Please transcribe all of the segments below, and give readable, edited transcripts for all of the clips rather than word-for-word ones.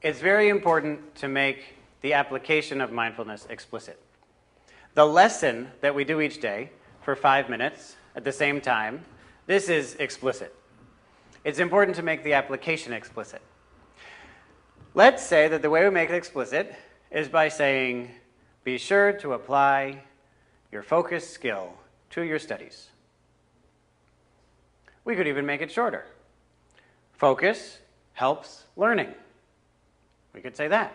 It's very important to make the application of mindfulness explicit. The lesson that we do each day for 5 minutes at the same time, this is explicit. It's important to make the application explicit. Let's say that the way we make it explicit is by saying, be sure to apply your focus skill to your studies. We could even make it shorter. Focus helps learning. We could say that.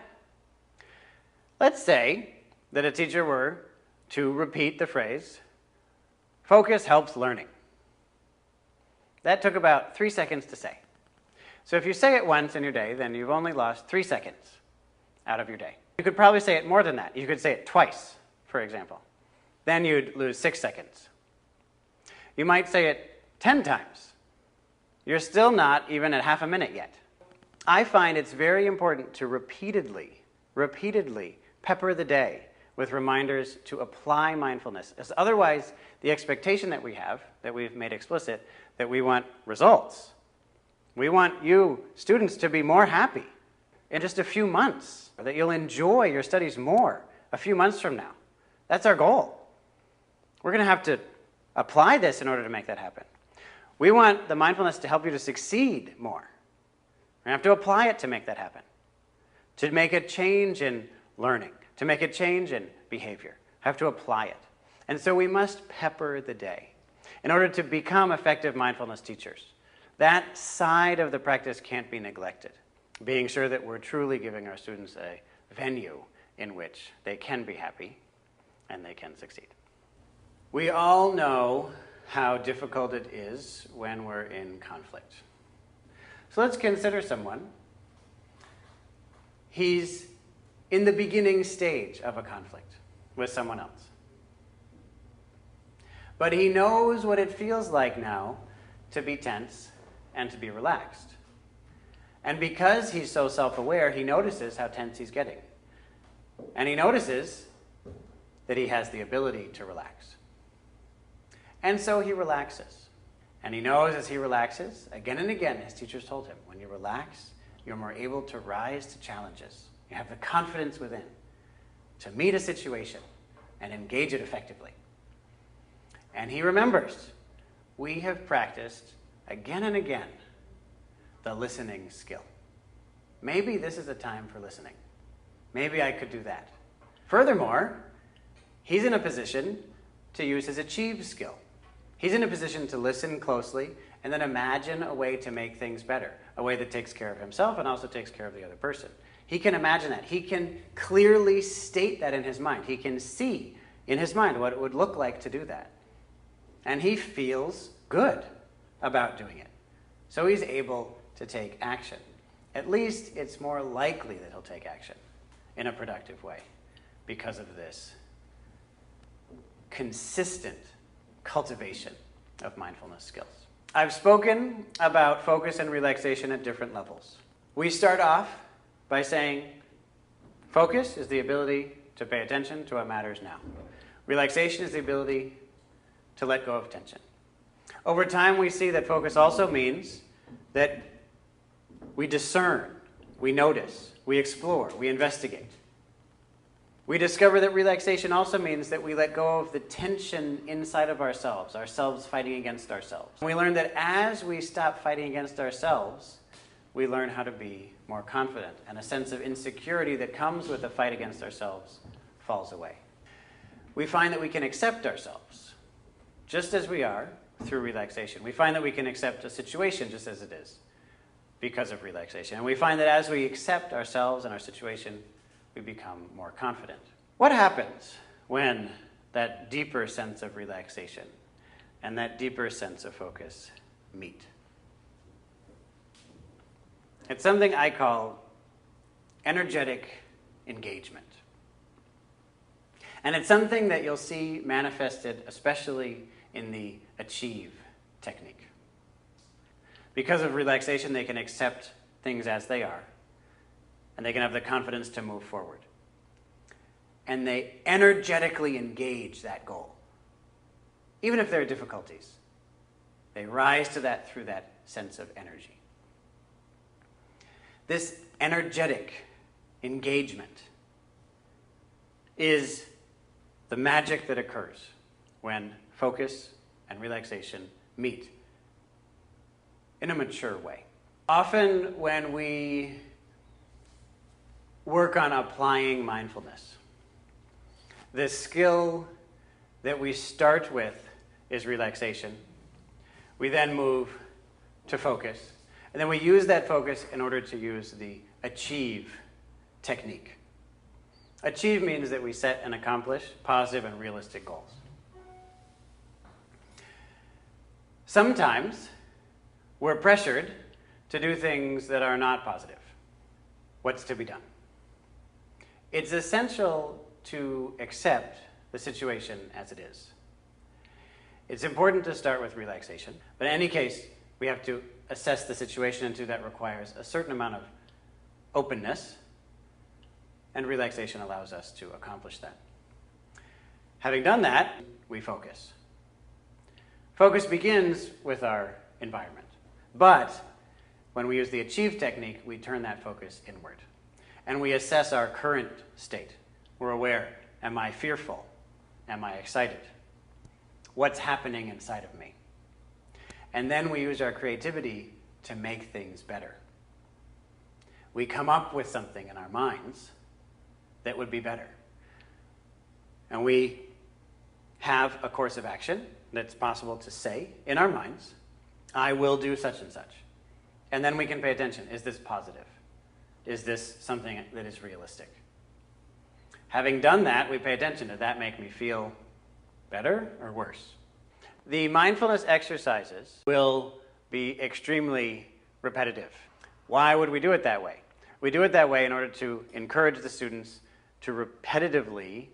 Let's say that a teacher were to repeat the phrase, focus helps learning. That took about 3 seconds to say. So if you say it once in your day, then you've only lost 3 seconds out of your day. You could probably say it more than that. You could say it twice, for example. Then you'd lose 6 seconds. You might say it 10 times. You're still not even at half a minute yet. I find it's very important to repeatedly pepper the day with reminders to apply mindfulness. As otherwise, the expectation that we have, that we've made explicit, that we want results. We want you students to be more happy in just a few months, or that you'll enjoy your studies more a few months from now. That's our goal. We're going to have to apply this in order to make that happen. We want the mindfulness to help you to succeed more. We have to apply it to make that happen, to make a change in learning, to make a change in behavior. Have to apply it. And so we must pepper the day in order to become effective mindfulness teachers. That side of the practice can't be neglected, being sure that we're truly giving our students a venue in which they can be happy and they can succeed. We all know how difficult it is when we're in conflict. So let's consider someone. He's in the beginning stage of a conflict with someone else. But he knows what it feels like now to be tense and to be relaxed. And because he's so self-aware, he notices how tense he's getting. And he notices that he has the ability to relax. And so he relaxes. And he knows as he relaxes, again and again, his teachers told him, when you relax, you're more able to rise to challenges. You have the confidence within to meet a situation and engage it effectively. And he remembers, we have practiced again and again the listening skill. Maybe this is a time for listening. Maybe I could do that. Furthermore, he's in a position to use his achieve skill. He's in a position to listen closely and then imagine a way to make things better, a way that takes care of himself and also takes care of the other person. He can imagine that. He can clearly state that in his mind. He can see in his mind what it would look like to do that. And he feels good about doing it. So he's able to take action. At least it's more likely that he'll take action in a productive way because of this consistent cultivation of mindfulness skills. I've spoken about focus and relaxation at different levels. We start off by saying focus is the ability to pay attention to what matters now. Relaxation is the ability to let go of tension. Over time, we see that focus also means that we discern, we notice, we explore, we investigate. We discover that relaxation also means that we let go of the tension inside of ourselves fighting against ourselves. We learn that as we stop fighting against ourselves, we learn how to be more confident, and a sense of insecurity that comes with the fight against ourselves falls away. We find that we can accept ourselves just as we are through relaxation. We find that we can accept a situation just as it is because of relaxation. And we find that as we accept ourselves and our situation, we become more confident. What happens when that deeper sense of relaxation and that deeper sense of focus meet? It's something I call energetic engagement. And it's something that you'll see manifested especially in the achieve technique. Because of relaxation, they can accept things as they are, and they can have the confidence to move forward. And they energetically engage that goal. Even if there are difficulties, they rise to that through that sense of energy. This energetic engagement is the magic that occurs when focus and relaxation meet in a mature way. Often when we work on applying mindfulness, the skill that we start with is relaxation. We then move to focus, and then we use that focus in order to use the achieve technique. Achieve means that we set and accomplish positive and realistic goals. Sometimes we're pressured to do things that are not positive. What's to be done? It's essential to accept the situation as it is. It's important to start with relaxation, but in any case, we have to assess the situation, and that requires a certain amount of openness, and relaxation allows us to accomplish that. Having done that, we focus. Focus begins with our environment, but when we use the achieve technique, we turn that focus inward, and we assess our current state. We're aware, am I fearful? Am I excited? What's happening inside of me? And then we use our creativity to make things better. We come up with something in our minds that would be better. And we have a course of action that's possible to say in our minds, I will do such and such. And then we can pay attention. Is this positive? Is this something that is realistic? Having done that, we pay attention. Did that make me feel better or worse? The mindfulness exercises will be extremely repetitive. Why would we do it that way? We do it that way in order to encourage the students to repetitively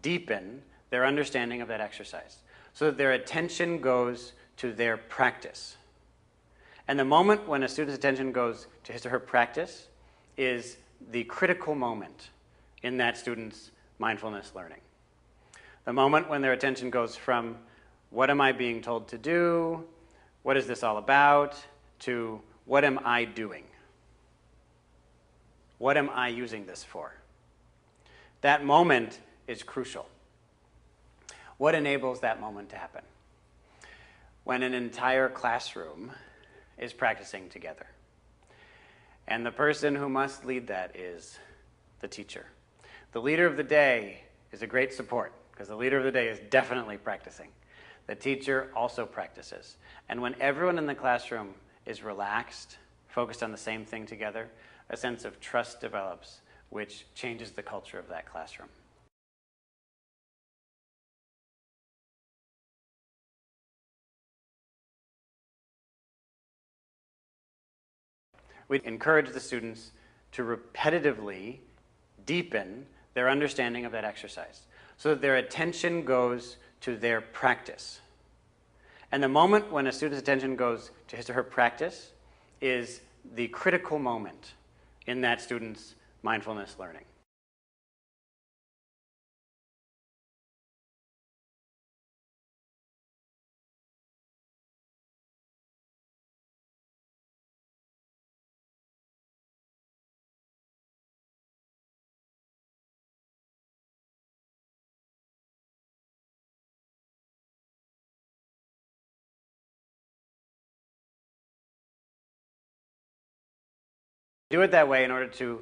deepen their understanding of that exercise so that their attention goes to their practice. And the moment when a student's attention goes to his or her practice is the critical moment in that student's mindfulness learning. The moment when their attention goes from what am I being told to do, what is this all about, to what am I doing? What am I using this for? That moment is crucial. What enables that moment to happen? When an entire classroom is practicing together. And the person who must lead that is the teacher. The leader of the day is a great support, because the leader of the day is definitely practicing. The teacher also practices. And when everyone in the classroom is relaxed, focused on the same thing together, a sense of trust develops, which changes the culture of that classroom. We encourage the students to repetitively deepen their understanding of that exercise so that their attention goes to their practice. And the moment when a student's attention goes to his or her practice is the critical moment in that student's mindfulness learning. Do it that way in order to